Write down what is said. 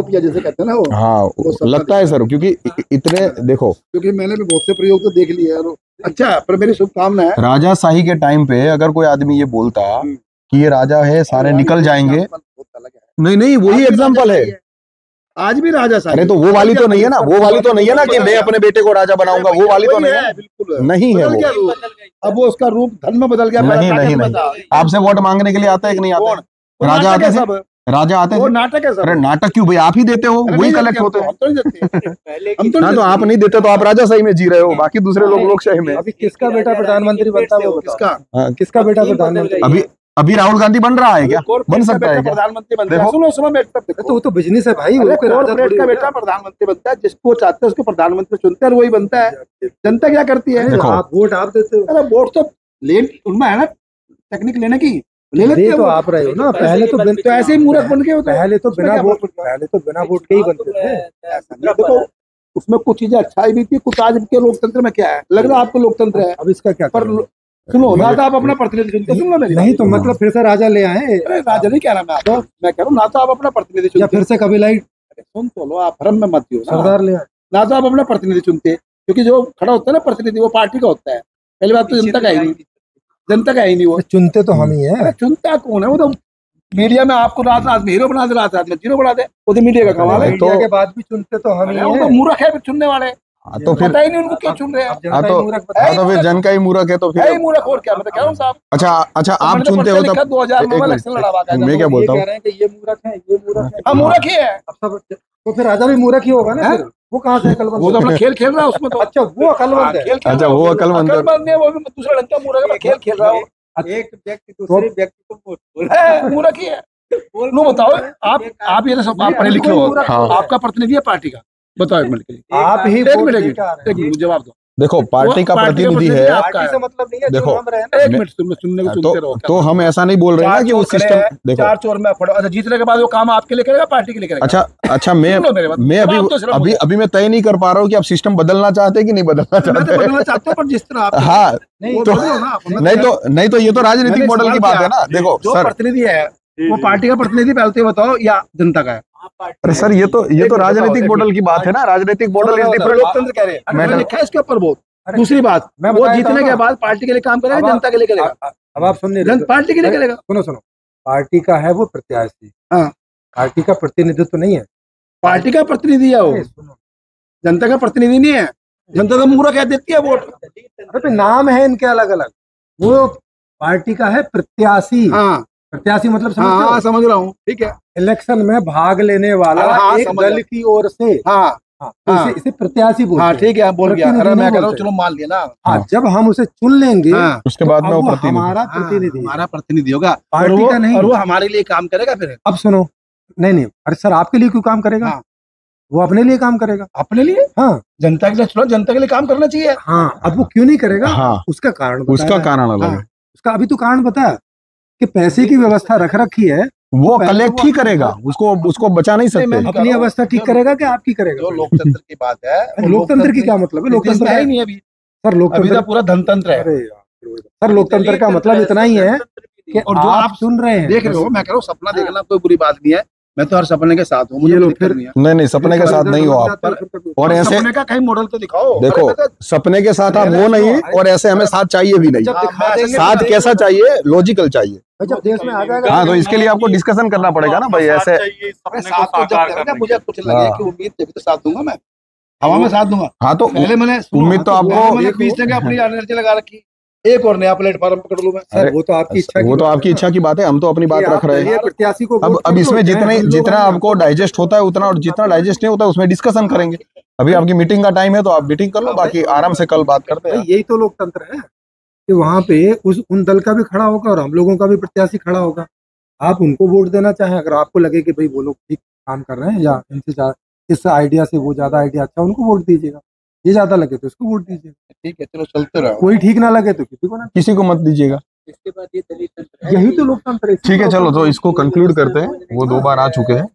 टोपिया जैसे कहते हैं ना वो। हाँ वो लगता है सर, क्योंकि इतने देखो, क्योंकि मैंने भी बहुत से प्रयोग तो देख लिए हैं। अच्छा, पर मेरी शुभकामना है। राजाशाही के टाइम पे अगर कोई आदमी ये बोलता कि ये राजा है, सारे निकल जाएंगे, नहीं नहीं वही एग्जाम्पल है। आज भी राजाशाही। अरे तो वो वाली तो नहीं है ना, वो वाली तो नहीं है ना कि मैं अपने बेटे को राजा बनाऊंगा, वो वाली तो नहीं है, बिल्कुल नहीं है वो। अब वो उसका रूप धन में बदल गया। नहीं नहीं नहीं, आपसे वोट मांगने के लिए आता है कि नहीं आता? राजा आते थे, राजा आते थे। नाटक है सब। अरे नाटक क्यों भाई, आप ही देते हो, वही कलेक्ट होते हैं। हाँ तो आप नहीं देते तो आप राजाशाही में जी रहे हो, बाकी दूसरे लोग लोकशाही में। अभी किसका बेटा प्रधानमंत्री बनता है वो बताओ? किसका बेटा प्रधानमंत्री? अभी राहुल गांधी बन रहा है क्या? बन सकता है क्या? प्रधानमंत्री बनता है। सुनो तो वो तो बिजनेस है भाई, कॉर्पोरेट का बेटा प्रधानमंत्री बनता है, जिसको चाहते हैं उसको प्रधानमंत्री चुनते हैं, वही बनता है। जनता क्या करती है? आप वोट आप देते हो। अरे वोट तो उनमें है ना टेक्निक लेने की, ले लेते तो आप रहे हो ना। पहले तो ऐसे ही मूर्ख बन के होते। पहले तो बिना वोट के ही बनते थे। देखो उसमें कुछ चीजें अच्छाई भी थी, कुछ आज के लोकतंत्र में क्या है, लग रहा है आपको लोकतंत्र है। अब इसका क्या पर सुनो ना, तो आप अपना प्रतिनिधि चुनते, सुन लो मेरी नहीं तो मतलब फिर से राजा ले आए। राजा नहीं कह रहा मैं, तो मैं कह रहा हूँ ना, तो आप अपना प्रतिनिधि चुनते, या फिर से कभी लाइट सुन तो लो, आप भ्रम में मत हो। सरदार ले आए ना, तो आप अपना प्रतिनिधि चुनते, क्योंकि जो खड़ा होता है ना प्रतिनिधि, वो पार्टी का होता है। पहली बात तो जनता का ही नहीं, जनता का ही नहीं। वो चुनते तो हम ही है। चुनता कौन है? वो तो मीडिया में आपको रात रात में हीरो बना दे, रात रात में जीरो बना दे, वो तो मीडिया का कमाल है। मीडिया के बाद भी चुनते तो हम ही है। वो तो मूर्ख है चुनने वाले, तो फिर पता ही नहीं उनको क्यों चुन रहे हैं। तो फिर जन का ही मूर्ख है, तो फिर मूर्ख और क्या, मैं तो कह रहा हूं साहब। अच्छा आप चुनते हो तब 2000 में इलेक्शन लड़ा हुआ है। मैं क्या बोलता हूँ, ये मूर्ख है, ये मूर्ख है। हाँ मूर्ख ही है। तो फिर राजा भी मूर्ख ही होगा ना फिर। वो कहाँ से अकलमंद? वो तो अपना खेल खेल रहा है उसमें तो। अच्छा वो अकलमंद है। अच्छा वो अकलमंद है, वो भी दूसरा ढंग का मूर्ख है, खेल खेल रहा है। एक व्यक्ति दूसरे व्यक्ति को मूर्ख ही है। लो बताओ, आप ये सब आप पढ़े लिखे हो, आपका प्रतिनिधि है पार्टी का, बताओ एक मिनट के लिए। आप ही एक मिनट जवाब दो। देखो पार्टी का प्रतिनिधि है, पार्टी से मतलब नहीं है। देखो एक मिनट सुनने को सुनते रहो। तो हम ऐसा नहीं बोल रहे हैं ना कि वो सिस्टम देखो 4 चोर में फोड़ो। अच्छा जीतने के बाद वो काम आपके लिए करेगा, पार्टी के लिए करेगा? अच्छा मैं अभी मैं तय नहीं कर पा रहा हूँ कि आप सिस्टम बदलना चाहते हैं कि नहीं बदलना चाहते। बदलना चाहते हो, पर जिस तरह आप हाँ नहीं तो ये तो राजनीतिक मॉडल की बात है ना। देखो जो प्रतिनिधि है वो पार्टी का प्रतिनिधि पहलते बताओ या जनता का है? अरे सर ये तो राजनीतिक मॉडल की बात है ना। राजनीतिक मॉडल इज डिफरेंट। लोकतंत्र कह रहे हैं, मैंने लिखा है इसके ऊपर बहुत। दूसरी बात, वो जीतने के बाद पार्टी के लिए काम करेगा, जनता के लिए करेगा। अब आप सुन रहे, पार्टी के लिए करेगा। सुनो पार्टी का है वो प्रत्याशी, हाँ पार्टी का प्रतिनिधित्व नहीं है। पार्टी का प्रतिनिधि है वो, जनता का प्रतिनिधि नहीं है। जनता तो मूर्ख कह देती है वोट। अरे नाम है इनके अलग अलग। वो पार्टी का है प्रत्याशी। हाँ प्रत्याशी मतलब समझ रहा हूँ, ठीक है। इलेक्शन में भाग लेने वाला एक दल की ओर से, इसे प्रत्याशी बोलते हैं। ठीक है, बोल गया। मैं कह रहा हूँ चलो मान लिया ना। जब हम उसे चुन लेंगे उसके बाद में वो हमारा प्रतिनिधि होगा, पार्टी का नहीं। और वो हमारे लिए काम करेगा फिर। अब सुनो, नहीं अरे सर आपके लिए क्यों काम करेगा? वो अपने लिए काम करेगा। अपने लिए? हाँ जनता के लिए। चलो जनता के लिए काम करना चाहिए। हाँ अब वो क्यों नहीं करेगा? उसका कारण अलग है। उसका अभी तो कारण बता कि पैसे की व्यवस्था रख रखी है, वो कलेक्ट ही करेगा, उसको बचा नहीं सकते। अपनी अवस्था ठीक करेगा कि आपकी करेगा? जो लोकतंत्र की बात है, लोकतंत्र की क्या मतलब है? लोकतंत्र है ही नहीं अभी सर। लोकतंत्र पूरा धनतंत्र है सर। लोकतंत्र का मतलब इतना ही है कि और जो आप सुन रहे हैं, देख रहे हो, मैं कह रहा हूँ सपना देखना कोई बुरी बात नहीं है। मैं तो हर सपने के साथ हूँ, मुझे फिर नहीं सपने के साथ नहीं हो आप। और ऐसे सपने का कहीं मॉडल तो दिखाओ। देखो सपने के साथ आप वो नहीं, और ऐसे हमें साथ चाहिए भी नहीं। साथ कैसा चाहिए? लॉजिकल चाहिए। जब देश में आ जाएगा हाँ तो इसके लिए आपको डिस्कशन करना पड़ेगा ना भाई। ऐसे मुझे कुछ लगे कि उम्मीद तभी तो साथ दूंगा, मैं हवा में साथ दूंगा। हाँ तो पहले मैंने उम्मीद तो आपको 20 जगह अपनी एनर्जी लगा रखी, एक और नया प्लेटफॉर्म पकड़ लूं मैं। सर वो तो आपकी इच्छा, वो तो आपकी इच्छा की बात है। हम तो अपनी बात रख रहे हैं। प्रत्याशी को अब इसमें जितना आपको डाइजेस्ट होता है उतना, और जितना डाइजेस्ट नहीं होता है उसमें डिस्कशन करेंगे। अभी आपकी मीटिंग का टाइम है तो आप मीटिंग कर लो, बाकी आराम से कल बात करते हैं। यही तो लोकतंत्र है कि वहाँ पे उन दल का भी खड़ा होगा और हम लोगों का भी प्रत्याशी खड़ा होगा। आप उनको वोट देना चाहें, अगर आपको लगे कि भाई वो लोग ठीक काम कर रहे हैं या इनसे इस आइडिया से वो ज्यादा आइडिया अच्छा, उनको वोट दीजिएगा। ये ज्यादा लगे तो उसको वोट दीजिएगा। ठीक है चलो चलते रहो। कोई ठीक ना लगे तो किसी को मत दीजिएगा। इसके बाद ये दलित तंत्र है। यही तो लोकतंत्र है। ठीक है चलो, तो इसको कंक्लूड करते हैं। वो 2 बार आ चुके हैं।